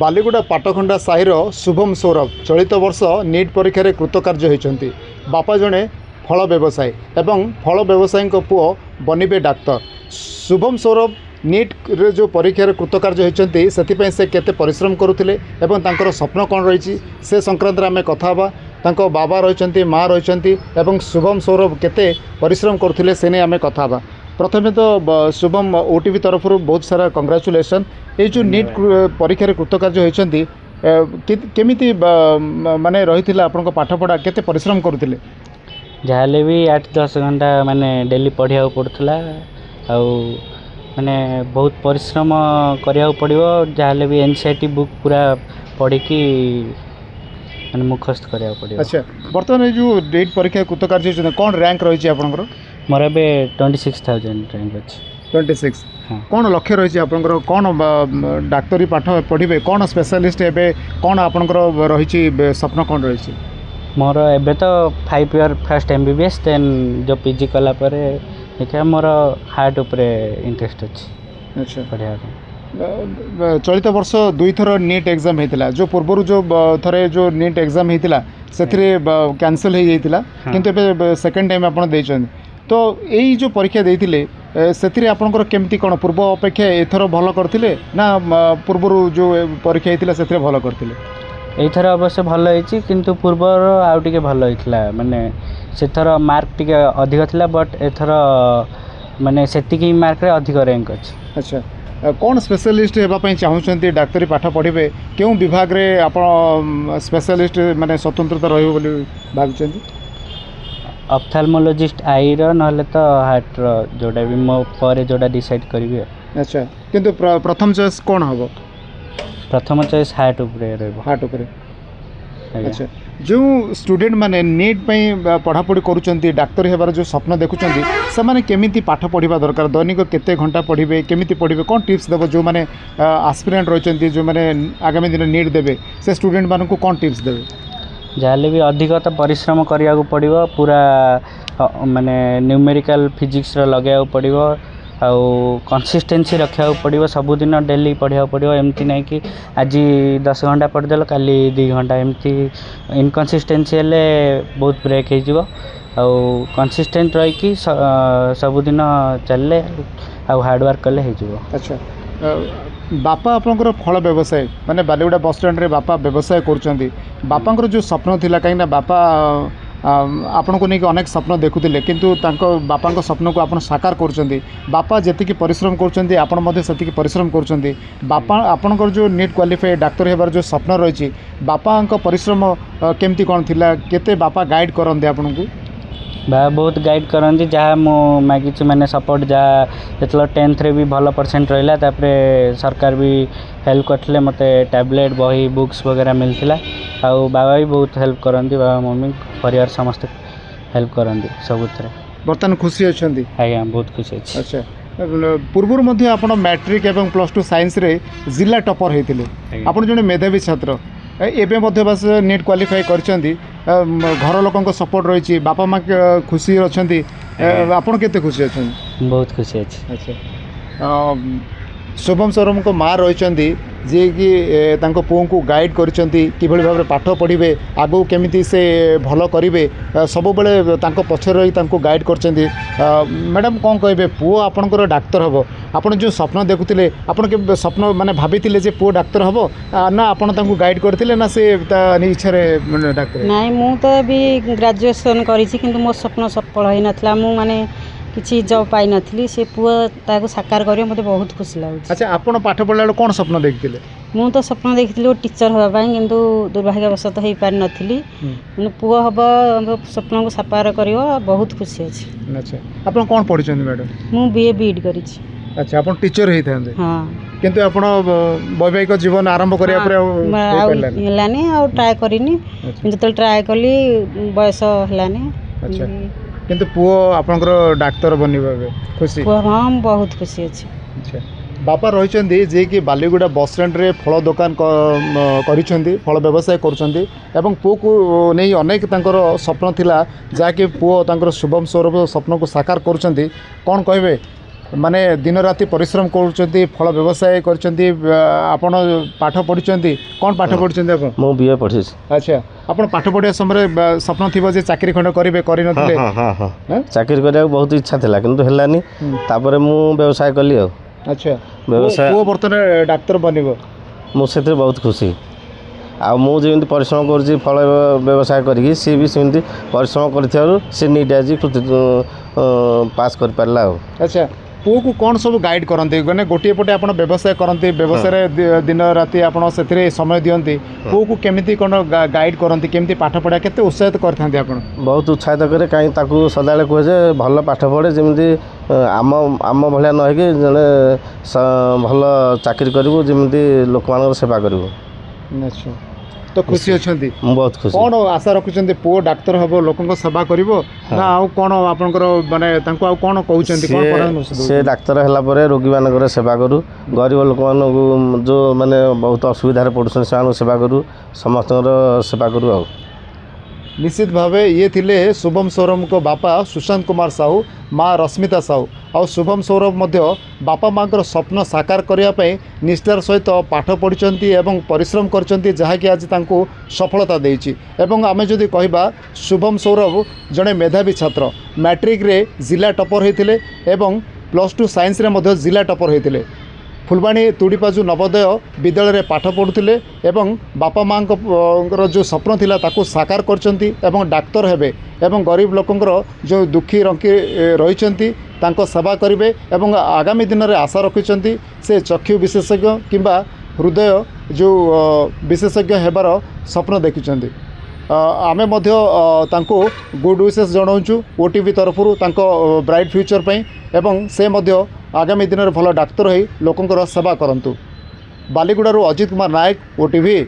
बालीगुड़ा पाटखंडा साहिर शुभम सौरभ चलित वर्ष नीट परीक्षा कृतकार्य होती बापा जड़े फल व्यवसायी एवं फल व्यवसायी पुओ बनिबे डाक्तर। शुभम सौरभ नीट रे जो परीक्षा कृतकार्य होती से केते परिश्रम करुले एवं तांकर स्वप्न कौन रही से संक्रांत आम कथा तांको बाबा रही माँ रही शुभम सौरभ केते परिश्रम करुले से नहीं आम कथा। प्रथमे तो शुभम ओटीवी तरफ बहुत सारा कंग्रेचुलेसन। ये जो नीट परीक्षा कृतकार्य होती केमिति माने रही आपन पाठपढ़ा केते परिश्रम करुले? जहाँ भी 8-10 घंटा माने डेली पढ़िया पड़ूला माने बहुत परिश्रम करिया पड़ो। जहाँ भी एनसीईआरटी बुक पूरा पढ़ी माने मुखस्त करिया पड़ो। अच्छा, बर्तमान जो नीट परीक्षा कृतकार्य कौन रैंक रही आपनकर? मोर ए 26,000 रैंक अच्छी। 26। कौन लक्ष्य रही आपनकर? कौन डाक्तरी पाठ पढ़े? कौन स्पेशलिस्ट एवं कौन आपनकर रही स्वप्न कौन रही? मोर एबे तो 5 ईयर फर्स्ट एमबीबीएस देन जो पीजी कला पर देखा मोर हार्ट उपरे इंटरेस्ट अच्छी। अच्छा, पढ़िया चलित वर्ष 2 थर नीट एग्जाम होता जो पूर्व जो थरे जो नीट एग्जाम होता से कैंसल हो जाता किंतु सेकेंड टाइम आपड़ देते तो यही जो परीक्षा देते से आपंकर केमती कौन पूर्व अपेक्षा एथर भल करते ना पूर्व जो परीक्षा होता से भल करते? एथर अवश्य भल होती किंतु पूर्व आउ टे भल होता माने से थर मार्क टे अधिक थिला बट एथर माने सेतिकी मार्क रे अधिक रैंक अच्छी। अच्छा, कौन स्पेशलिस्ट होगापी चाहते डाक्तरी पाठ पढ़े क्यों विभाग रे आप स्पेशलिस्ट माने स्वतंत्रता रही भावुं? ऑप्थेल्मोलॉजिस्ट आई ना तो हार्ट जोड़ा भी मो पर जोड़ा डिसाइड करी। अच्छा, किंतु प्रथम चॉइस कौन हम? प्रथम चॉइस हार्ट उपरे रहबो। हार्ट उपरे। अच्छा, जो स्टूडेंट माने नीट पई पढ़ापढ़ी करूचंती डाक्तर हेबार जो स्वप्न देखुचंती से माने केमिति पाठ पढ़िबा दरकार? दैनिक केते घंटा पढ़िबे, केमिति पढ़िबे, कौन टिप्स देबो? जो माने एस्पिरेंट रहिचंती जो माने आगामी दिन नीट देबे से स्टूडेंट मानन को कौन टिप्स देबे? जाले भी अधिक तो परिश्रम करिया को पड़िबो। पूरा माने न्यूमेरिकल फिजिक्स रो लगाया पड़िबो आउ कंसिस्टेंसी रखा पड़ो। सबुदिन डेली पढ़ा पड़ो। एमती नहीं कि आज 10 घंटा पढ़देल काली 2 घंटा एमती इनकनसिस्टेंसी हेले बहुत ब्रेक हो कंसिस्टेंट रही सबुदिन चलले आउ हार्डवर्क कले हो। अच्छा, बापा आपंकर फल व्यवसाय माने बालीगुड़ा बस स्टैंड रे बापा व्यवसाय करुँच बापांकर जो स्वप्न थिला कहीं बापा आपण को नहीं अनेक स्वप्न देखुले किंतु बापा स्वप्न को आप साकार कर बापा जी परिश्रम कर परिश्रम कर बापा आपणकर जो नीट क्वालिफाई डाक्तर होबार जो स्वप्न रही बापा परिश्रम केमती कौन थिला केते बापा गाइड करते आपन को? बा बहुत गाइड करती जहाँ मो मागिची मैंने सपोर्ट जहाँ जो 10th रे भी भल परसेंट रहा तापरे सरकार भी हेल्प करते मते टैबलेट बही बुक्स वगैरह मिलता आउ बाबा भी बहुत हेल्प करती बाबा मम्मी परिवार समस्त हेल्प करती सबुथ। बर्तमान खुशी अच्छा? आज्ञा बहुत खुशी अच्छी। अच्छा, पूर्व आप मैट्रिक एवं +2 साइंस रे जिला टॉपर होते आप जड़े मेधावी छात्र एवं बस नीट क्वालिफाई करछंती घर लोकों सपोर्ट रही बापा माँ खुशी अच्छा आपन केते खुशी अच्छा? बहुत खुशी अच्छी। अच्छा, शुभम सौरभ को माँ रही जी कि पुओं को गाइड करछंती किभली भाव पाठ पढ़े आगू केमिति से भल करेंगे सब बेले पछर रही गाइड करछंती। मैडम कौन कहे पुओ आपणकर डाक्तर हम आपन जो स्वप्न देखुले आपन के स्वप्न माने भाभी पुओ डाक्तर हम ना आपन तांको गाइड करथिले ना से इच्छा डाक्तर? नहीं मु तो भी ग्रेजुएशन करिछि किंतु मो स्वप्न सफल होई नथला। मु माने किसी जॉब पाई नथली से पुओ ताको साकार करियो मते बहुत खुशी लागुछि। अच्छा, आपन पाठ पढ़ला बेले कोन स्वप्न देखथिले? मु तो स्वप्न देखिथिली टीचर होबा पई किंतु दुर्भाग्यवशत होई पार नथली किंतु पुओ हबो स्वप्न को साकार करियो बहुत खुशी अछि। अच्छा, आपन कोन पढिछन मैडम? मु बीए बीएड करिछि। अच्छा, आपन टीचर हेइ थांदे? हां, किंतु आपन वैवाहिक जीवन आरंभ करिया पर हेलानी आ ट्राई करिनी किंतु ट्राई कली बयस हेलानी। अच्छा, किंतु पुओ आपनकर डाक्तर बनिबा खुशी? हां, बहुत खुशी अछि। अच्छा, बापा रही जे कि बालीगुड़ा बस स्टैंड रे फल दुकान करिसेंती फल व्यवसाय करुछंती एवं पुओ को नहीं अनेक तांकर स्वप्न थिला जहाँकि पुओ तांकर शुभम सौरभ स्वप्न को साकार करुछंती कौन कहबे माने दिन राति परिश्रम करुँच फल व्यवसाय करछन्ती आपण पाठ पढ़ी कौन पाठ पढ़ी आप मु बीए पढ़ी अच्छा आपण पाठ पढ़िया समय स्वप्न थी जे चाकरी खंड करेंगे कर चाकरी करने बहुत इच्छा था किंतु हेलानी तापर मु व्यवसाय कली अच्छा व्यवसाय पुओ बर्तमान डाक्तर बनब मुझे बहुत खुशी आमि परिश्रम कर फल व्यवसाय करी सी भी सेमती परिश्रम कर नीट आज पास कर पारा। अच्छा पुओ को कौन सब गाइड करते मैंने गोटे पटे आप व्यवसाय करते व्यवसाय दिन राति आपड़ से समय दिखती पुओ को केमी कौन गाइड करते केमी पाठ पढ़ा के उत्साहित करते आप बहुत उत्साहित करे कहीं सदा कहे भल पाठ पढ़े जमी आम आम भाया न कि जड़े भल चाकरी करूँ जमी लोक मान सेवा करूँ। अच्छा तो खुशी अच्छा बहुत खुशी कौन आशा रखुच्च पुओ डाक्तर हम लोक सेवा कर ना आउ कौन आपंकर माने कौन कहते से डाक्तर है रोगी मान सेवा करूँ गरीब लोक मान जो माने बहुत असुविधा पड़ुन से सेवा करूँ समस्त सेवा करूँ आ निश्चित भाव ये थिले शुभम सौरभ को बापा सुशांत कुमार साहू माँ रश्मिता साहू और शुभम सौरभ मध्य बापा माँ स्वप्न साकार करने निष्ठार सहित पाठ पढ़ी एवं परिश्रम करछंती जहाँकि आज तांको सफलता देइछि। एवं आमे जदि कहबा शुभम सौरभ जड़े मेधावी छात्र मैट्रिक रे जिला टॉपर होते एवं +2 साइंस रे मध्य जिला टॉपर होते फुलबाणी तुड़ीपाजु नवोदय विद्यालय में पाठ पढ़ुले एवं बापा माँ जो स्वप्न थिला ताकू साकार करछंती एवं डाक्तर हेबे एवं गरीब लोकंकर जो दुखी रंकी रहिछंती तांको सेवा करिवे एवं आगामी दिन में आशा रखिछंती से चक्षु विशेषज्ञ किंबा हृदय जो विशेषज्ञ हेबार स्वप्न देखिछंती। आमे मध्य तांको गुड विशेष जनाऊँ ओटीवी तरफरु तांको ब्राइट फ्यूचर पई एवं से मध्य आगामी दिन में भल डाक्तर हो लोकंकर सेवा करंतु। बालीगुड़ारू अजित कुमार नायक ओटीवी।